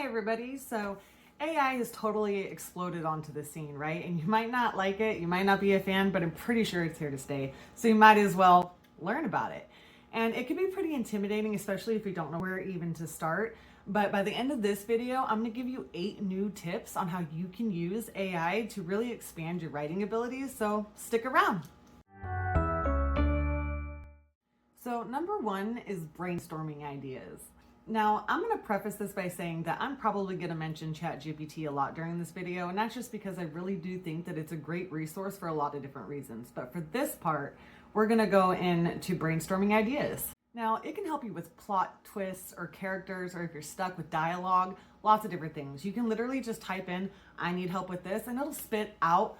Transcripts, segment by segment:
everybody. So AI has totally exploded onto the scene, right? And you might not like it, you might not be a fan, but I'm pretty sure it's here to stay. So you might as well learn about it. And it can be pretty intimidating, especially if you don't know where even to start. But by the end of this video, I'm gonna give you 8 new tips on how you can use AI to really expand your writing abilities. So stick around. So number 1 is brainstorming ideas. Now, I'm going to preface this by saying that I'm probably going to mention ChatGPT a lot during this video, and that's just because I really do think that it's a great resource for a lot of different reasons. But for this part, we're going to go into brainstorming ideas. Now, it can help you with plot twists or characters, or if you're stuck with dialogue, lots of different things. You can literally just type in, I need help with this, and it'll spit out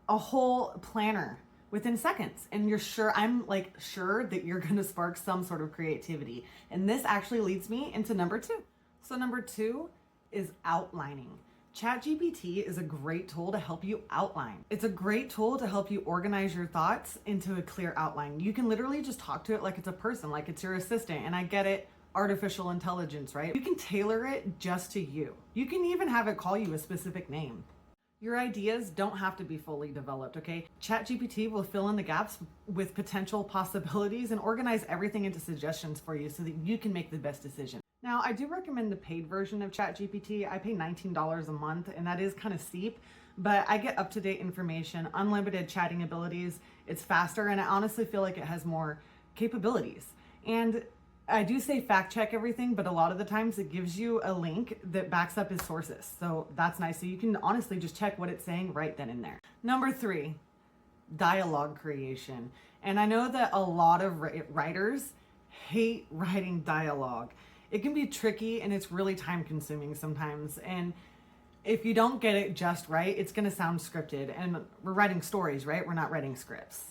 a whole planner within seconds. And I'm sure that you're gonna spark some sort of creativity. And this actually leads me into number 2. So number 2 is outlining. ChatGPT is a great tool to help you outline. It's a great tool to help you organize your thoughts into a clear outline. You can literally just talk to it like it's a person, like it's your assistant. And I get it, artificial intelligence, right? You can tailor it just to you. You can even have it call you a specific name. Your ideas don't have to be fully developed, okay? ChatGPT will fill in the gaps with potential possibilities and organize everything into suggestions for you so that you can make the best decision. Now, I do recommend the paid version of ChatGPT. I pay $19 a month, and that is kind of steep, but I get up-to-date information, unlimited chatting abilities, it's faster, and I honestly feel like it has more capabilities. And I do say fact check everything, but a lot of the times it gives you a link that backs up his sources. So that's nice. So you can honestly just check what it's saying right then and there. Number 3, dialogue creation. And I know that a lot of writers hate writing dialogue. It can be tricky and it's really time consuming sometimes. And if you don't get it just right, it's going to sound scripted. And we're writing stories, right? We're not writing scripts.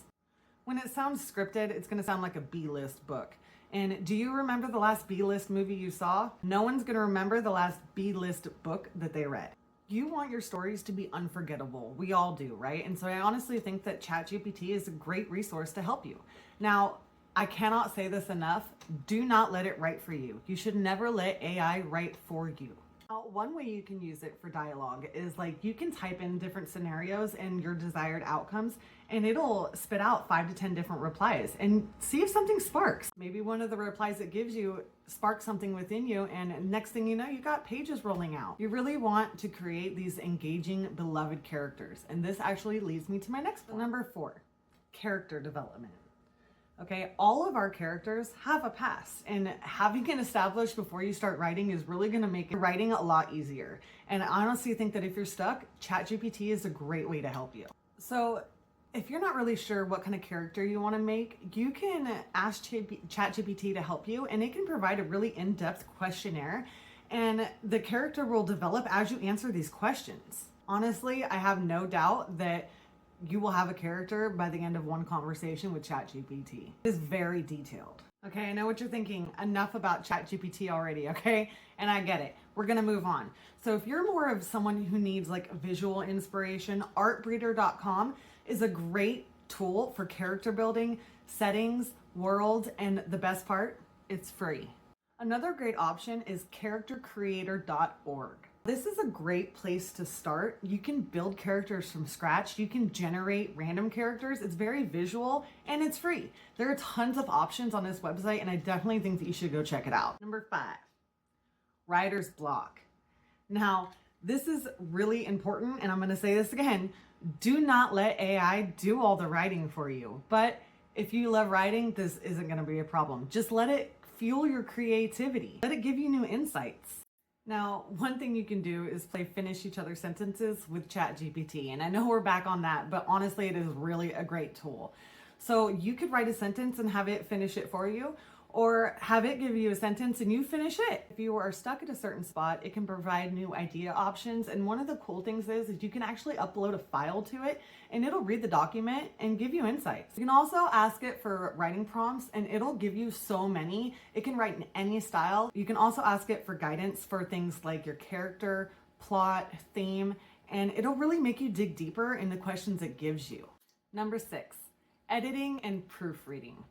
When it sounds scripted, it's going to sound like a B-list book. And do you remember the last B-list movie you saw? No one's gonna remember the last B-list book that they read. You want your stories to be unforgettable. We all do, right? And so I honestly think that ChatGPT is a great resource to help you. Now, I cannot say this enough. Do not let it write for you. You should never let AI write for you. Now, one way you can use it for dialogue is you can type in different scenarios and your desired outcomes, and it'll spit out 5 to 10 different replies and see if something sparks. Maybe one of the replies it gives you sparks something within you, and next thing you know, you got pages rolling out. You really want to create these engaging, beloved characters. And this actually leads me to my next one. Number 4, character development. Okay, all of our characters have a past, and having it established before you start writing is really going to make writing a lot easier. And I honestly think that if you're stuck, ChatGPT is a great way to help you. So if you're not really sure what kind of character you want to make, you can ask ChatGPT to help you, and it can provide a really in-depth questionnaire, and the character will develop as you answer these questions. Honestly, I have no doubt that you will have a character by the end of one conversation with ChatGPT. It is very detailed. Okay, I know what you're thinking. Enough about ChatGPT already, okay? And I get it. We're gonna move on. So if you're more of someone who needs visual inspiration, Artbreeder.com is a great tool for character building, settings, worlds, and the best part, it's free. Another great option is charactercreator.org. This is a great place to start. You can build characters from scratch. You can generate random characters. It's very visual and it's free. There are tons of options on this website, and I definitely think that you should go check it out. Number 5, writer's block. Now, this is really important, and I'm going to say this again. Do not let AI do all the writing for you. But if you love writing, this isn't going to be a problem. Just let it fuel your creativity. Let it give you new insights. Now, one thing you can do is play finish each other's sentences with ChatGPT. And I know we're back on that, but honestly, it is really a great tool. So you could write a sentence and have it finish it for you, or have it give you a sentence and you finish it. If you are stuck at a certain spot, it can provide new idea options. And one of the cool things is you can actually upload a file to it and it'll read the document and give you insights. You can also ask it for writing prompts and it'll give you so many. It can write in any style. You can also ask it for guidance for things like your character, plot, theme, and it'll really make you dig deeper in the questions it gives you. Number 6, editing and proofreading.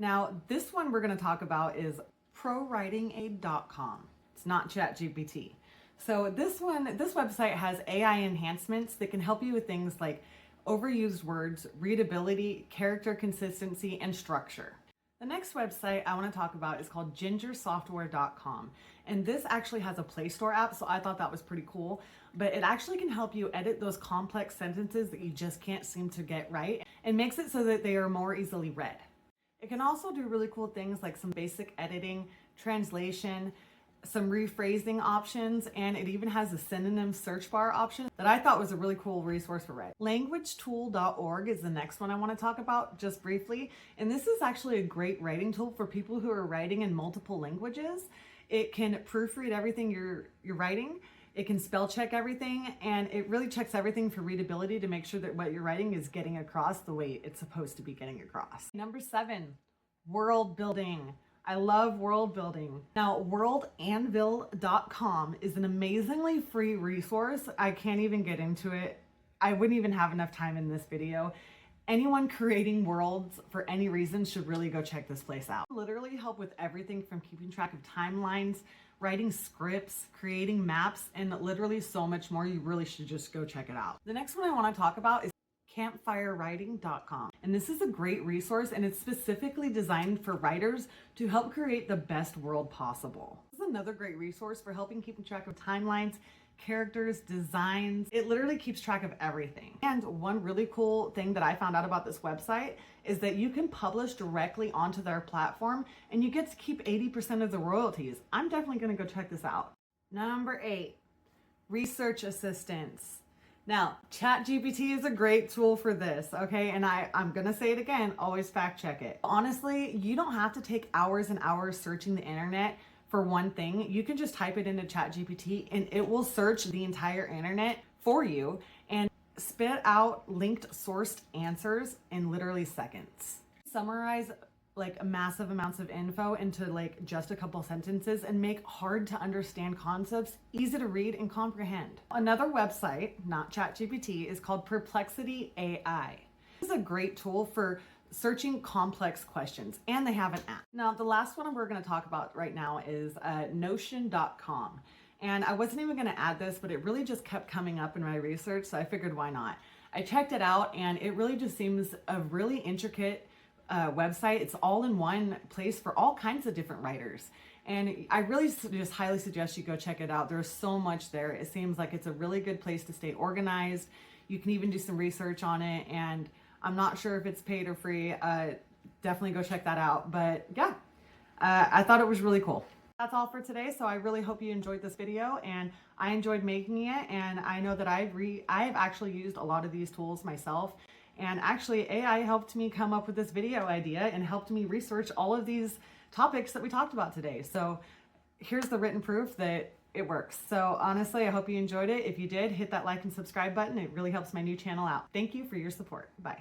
Now, this one we're going to talk about is prowritingaid.com. It's not ChatGPT. So this website has AI enhancements that can help you with things like overused words, readability, character consistency, and structure. The next website I want to talk about is called gingersoftware.com. And this actually has a Play Store app, so I thought that was pretty cool. But it actually can help you edit those complex sentences that you just can't seem to get right and makes it so that they are more easily read. It can also do really cool things like some basic editing, translation, some rephrasing options, and it even has a synonym search bar option that I thought was a really cool resource for writing. LanguageTool.org is the next one I want to talk about just briefly, and this is actually a great writing tool for people who are writing in multiple languages. It can proofread everything you're writing. It can spell check everything, and it really checks everything for readability to make sure that what you're writing is getting across the way it's supposed to be getting across. Number 7, world building. I love world building. Now, worldanvil.com is an amazingly free resource. I can't even get into it. I wouldn't even have enough time in this video. Anyone creating worlds for any reason should really go check this place out. Literally help with everything from keeping track of timelines, writing scripts, creating maps, and literally so much more. You really should just go check it out. The next one I want to talk about is CampfireWriting.com. And this is a great resource, and it's specifically designed for writers to help create the best world possible. This is another great resource for helping keep track of timelines, characters, designs. It literally keeps track of everything. And one really cool thing that I found out about this website is that you can publish directly onto their platform and you get to keep 80% of the royalties. I'm definitely going to go check this out. Number 8, research assistants. Now, ChatGPT is a great tool for this, okay? And I'm gonna say it again, always fact check it. Honestly, you don't have to take hours and hours searching the internet for one thing. You can just type it into ChatGPT and it will search the entire internet for you and spit out linked sourced answers in literally seconds. Summarize like massive amounts of info into like just a couple sentences and make hard to understand concepts easy to read and comprehend. Another website, not ChatGPT, is called Perplexity AI. This is a great tool for searching complex questions, and they have an app. Now, the last one we're going to talk about right now is Notion.com. And I wasn't even going to add this, but it really just kept coming up in my research, so I figured why not. I checked it out, and it really just seems a really intricate website. It's all in one place for all kinds of different writers. And I really just highly suggest you go check it out. There's so much there. It seems like it's a really good place to stay organized. You can even do some research on it. And I'm not sure if it's paid or free. Definitely go check that out. But yeah, I thought it was really cool. That's all for today. So I really hope you enjoyed this video, and I enjoyed making it. And I know that I've actually used a lot of these tools myself. And actually, AI helped me come up with this video idea and helped me research all of these topics that we talked about today. So here's the written proof that it works. So honestly, I hope you enjoyed it. If you did, hit that like and subscribe button. It really helps my new channel out. Thank you for your support. Bye.